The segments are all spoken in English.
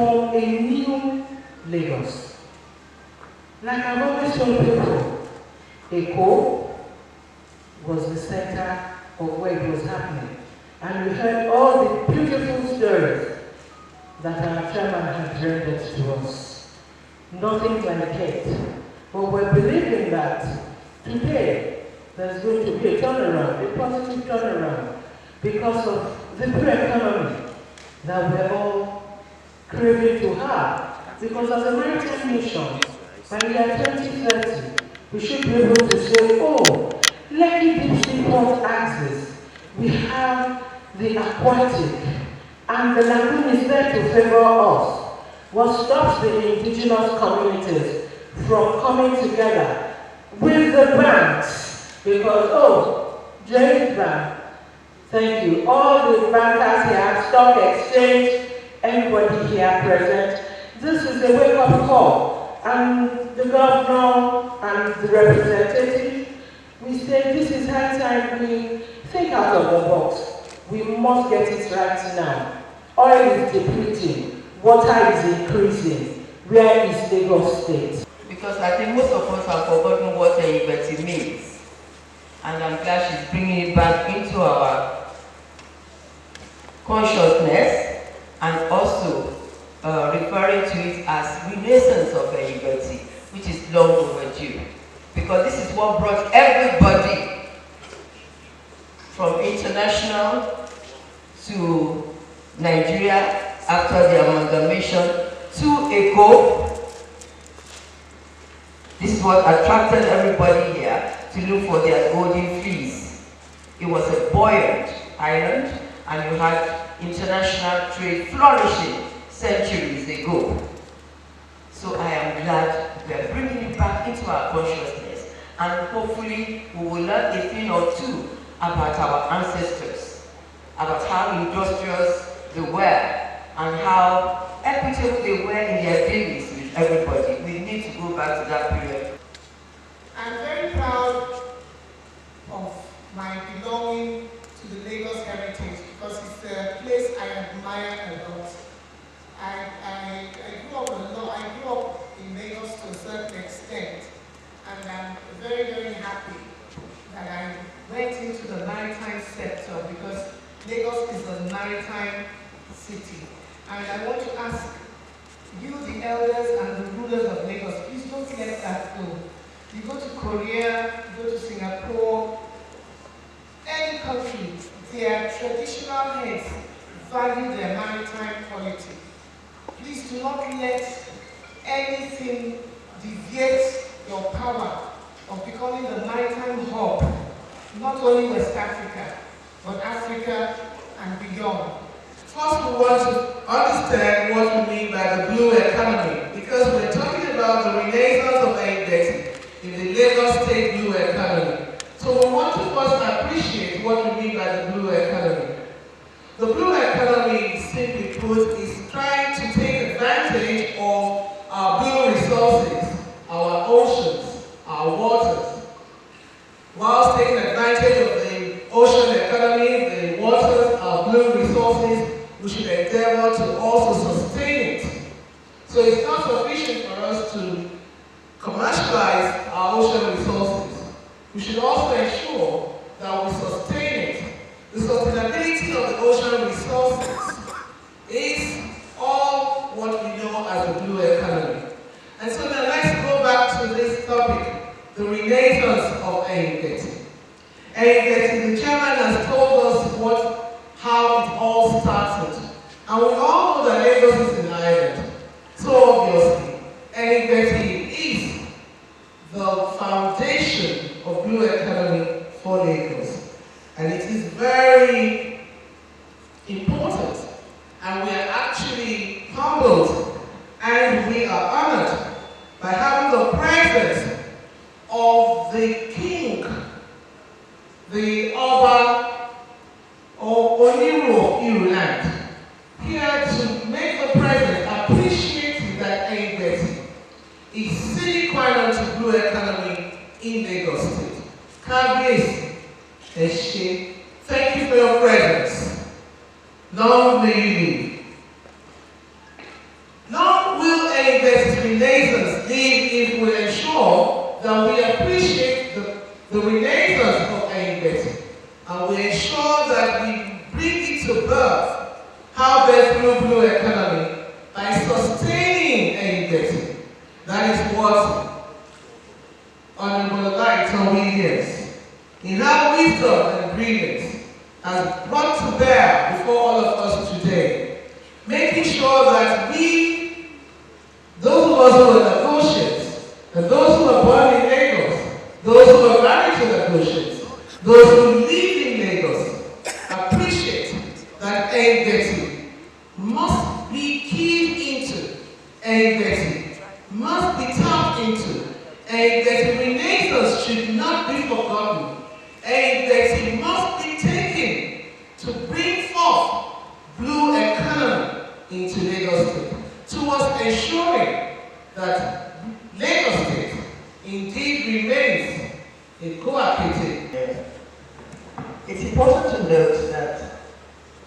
form a new Lagos. Like I've always told people, Eko was the center of where it was happening. And we heard all the beautiful stories that our chairman had rendered to us. Nothing like it. But we're believing that today there's going to be a turnaround, a positive turnaround, because of the blue economy that we're all craving to have. Because as a maritime nation, by the year 2030, we should be able to say, oh, Lekki Deep Sea Port axis, we have the aquatic, and the lagoon is there to favor us. What stops the indigenous communities from coming together with the banks? Because, oh, James Bank, thank you. All the bankers here, stock exchange, everybody here present. This is a wake-up call. And the governor and the representative, we say this is high time we think out of the box. We must get it right now. Oil is depleting. Water is increasing. Where is Lagos State? Because I think most of us have forgotten what EHINGBETI means. And I'm glad she's bringing it back into our consciousness and also referring to it as renaissance of EHINGBETI, which is long overdue. Because this is what brought everybody from international to Nigeria after the amalgamation to Eko. This is what attracted everybody here to look for their golden fleece. It was a buoyant island, and you had international trade flourishing centuries ago. So I am glad we are bringing it back into our consciousness, and hopefully we will learn a thing or two about our ancestors, about how industrious they were and how equitable they were in their dealings with everybody. We need to go back to that period. I'm very proud of my belonging to the Lagos heritage because it's a place I admire a lot. I grew up a lot. I grew up in Lagos to a certain extent, and I'm very, very happy that I went into the maritime sector because Lagos is a maritime city. And I want to ask you, the elders and the rulers of Lagos, please don't let that go. You go to Korea, you go to Singapore, any country, their traditional heads value their maritime quality. Please do not let anything deviate your power of becoming the maritime hub, not only West Africa, but Africa and beyond. First, we want to understand what we mean by the blue economy, because we're talking about the renaissance of EHINGBETI in the Lagos State blue economy. So we want to first appreciate what we mean by the blue economy. The blue economy, simply put, is trying to take advantage of our blue resources, our oceans, our waters, whilst taking advantage of the ocean economy, the waters, our blue resources. We should endeavor to also sustain it. So it's not sufficient for us to commercialize our ocean resources. We should also ensure that we sustain it. The sustainability of the ocean resources is all what we know as the blue economy. And so now let's go back to this topic, the renaissance of EHINGBETI. EHINGBETI, the chairman has told us how it all started. And we all know that Lagos is an island. So obviously, EHINGBETI is the foundation of blue economy for Lagos. And it is very important. And we are actually humbled and we are honored by having the presence of the king, the Oba or Oniru of Ireland, here to make the president appreciate that EHINGBETI is sine qua non to blue economy in Lagos State. Kabiyesi, Eshe, thank you for your presence. Long may you live. and we ensure that we bring it to birth, how best blue economy, by sustaining EHINGBETI. That is what Honorable Olaitan Williams, in her wisdom and brilliance, has brought to bear before all of us today, making sure that we, those of us who are Lagosians, and those who are born in Lagos, those who are married to Lagosians, those who live in Lagos, appreciate that EHINGBETI must be keyed into, EHINGBETI must be tapped into. EHINGBETI Renaissance should not be forgotten. EHINGBETI must be taken to bring forth blue economy into Lagos State, towards ensuring that Lagos State indeed remains a cooperative. It's important to note that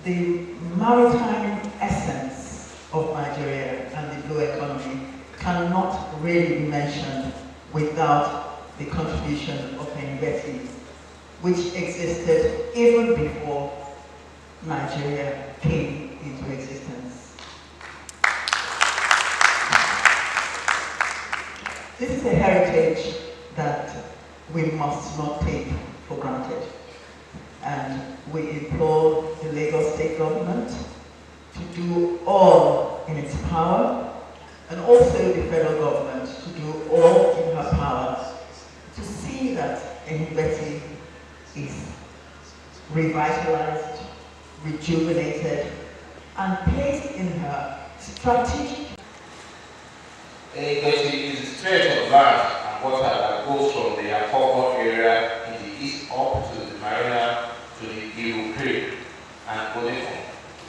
the maritime essence of Nigeria and the blue economy cannot really be mentioned without the contribution of EHINGBETI, which existed even before Nigeria came into existence. This is a heritage that we must not take for granted, and we implore the Lagos State government to do all in its power, and also the federal government to do all in her power to see that EHINGBETI is revitalized, rejuvenated, and placed in her strategic. EHINGBETI is a stretch of land and water that goes from the Akoko area in the east up to the Marina to the Iru and Olaitan,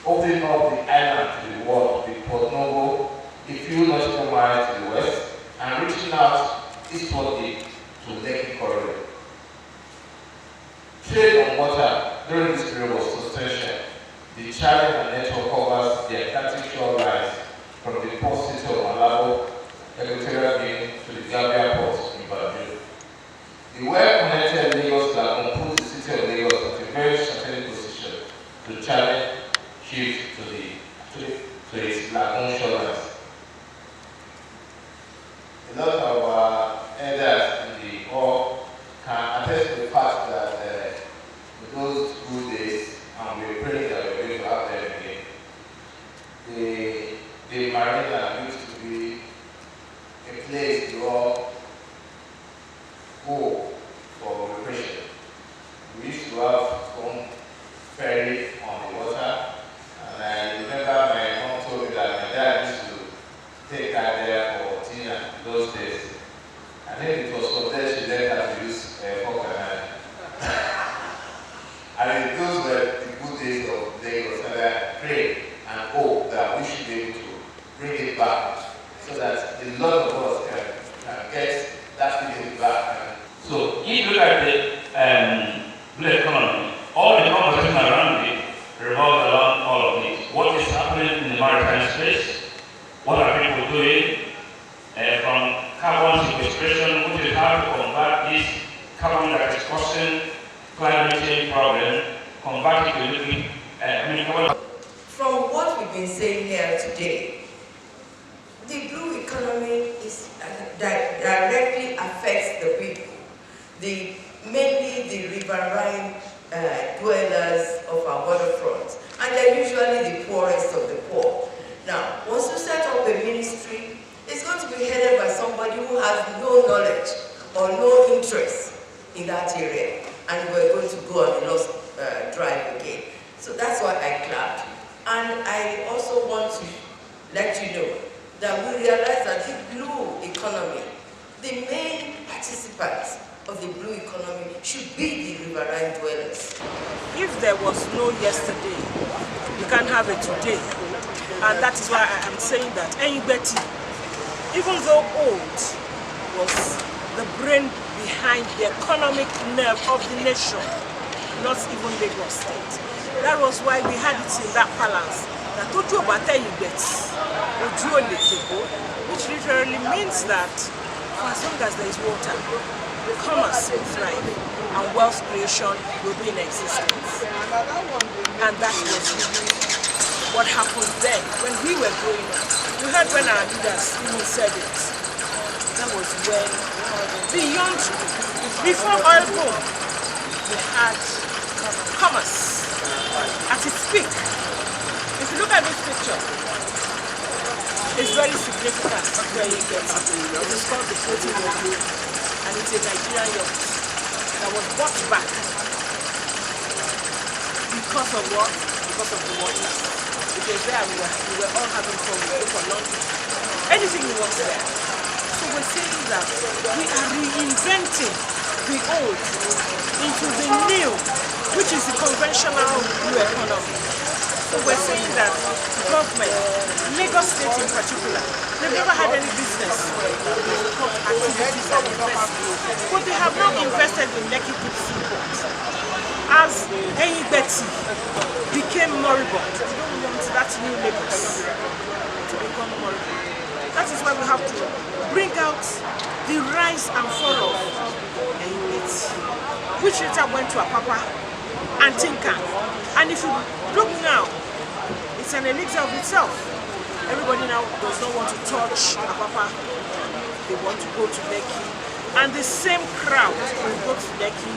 opening up the island to the world with Port Novo, a few nautical miles to the west, and reaching out eastwardly to Lekki Corridor. Trade on water during this period was substantial. The channel and network covers the Atlantic shorelines from the port city of Malabo, Equatorial Guinea to the Gambia port in Badoo. The well-connected Lagos Lagoon puts the city of Lagos at a very strategic position to challenge shift to its lagoon shorelines. A lot of elders in the hall can attest to the fact that those good days, and we're praying that we're going to have them again, the marina used to be a place to all go for recreation. We used to have some ferry on the water, and I remember my mom told me that my dad used to take her there for dinner in those days. I think it was from there she learned how to use fork and knife. And those were the good days of Lagos, and I pray and hope that we should be able to bring it back so that a lot of us can get that feeling back. So if you look at the blue economy, all the conversation around it revolves around all of this. What is happening in the maritime space? What are people doing? From carbon sequestration, which is how to combat this carbon that is causing climate change problem, convert it to liquid. From what we've been saying here today, the blue economy is directly affects the people, mainly the riverine dwellers of our waterfront, and they're usually the poorest of the poor. Now, once you set up a ministry, it's going to be headed by somebody who has no knowledge or no interest in that area, and we're going to go on a lost drive again. So that's why I clapped. And I also want to let you know that we realize that the blue economy, the main participants of the blue economy should be the riverine dwellers. If there was no yesterday, you can have it today. And that is why I am saying that EHINGBETI, even though old, was the brain behind the economic nerve of the nation, not even Lagos State. That was why we had it in that balance. That Ojo Bata EHINGBETI, Ojo Letego, which literally means that for as long as there is water, commerce will thrive and wealth creation will be in existence. And that was what happened then when we were growing up. You heard when our leaders even said it. That was when, before oil boom, we had commerce at its peak. If you look at this picture, it's very significant where you get it. It is called the floating boat, and it's a Nigerian yacht that was bought back because of what? Because of the water. Because there we were all having fun. We go for lunch. Anything you want there. So we're saying that we are reinventing the old into the new, which is the conventional blue economy. So we're saying that government, Lagos State in particular, they've never had any business activities and investments, but they have now invested in Lekki Deep Seaport. As EHINGBETI became moribund, we don't want that new Lagos to become moribund. That is why we have to bring out the rise and fall of EHINGBETI, which later went to Apapa and Tinkan. And if you look now, it's an elixir of itself. Everybody now does not want to touch Apapa. They want to go to Lekki. And the same crowd will go to Lekki,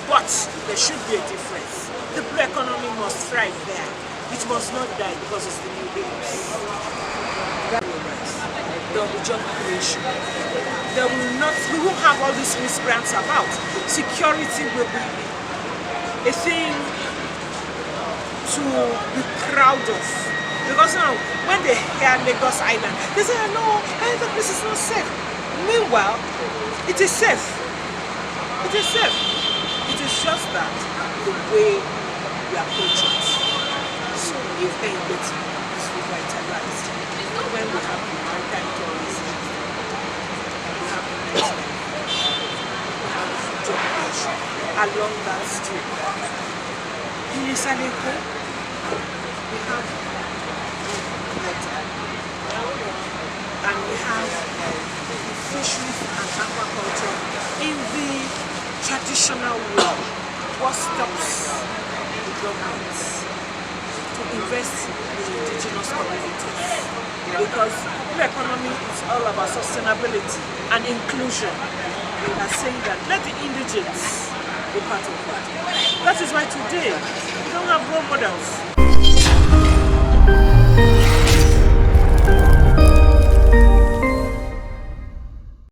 but there should be a difference. The blue economy must thrive there. It must not die because it's the new Lagos. There will be job creation. We won't have all these miscreants about. Security will be a thing to be proud of. Because now, when they hear Lagos Island, they say, no, the place is not safe. Meanwhile, it is safe. It is safe. It is just that the way we approach it. So if EHINGBETI is revitalized, when we have maritime tourism, we have investment, we have job creation along that stream. In Isaleko, we have Olaitan, and we have fisheries and aquaculture in the traditional way. What stops the government to invest in indigenous communities? Because the economy is all about sustainability and inclusion. We are saying that let the indigenes be part of that. That is why today we don't have role models.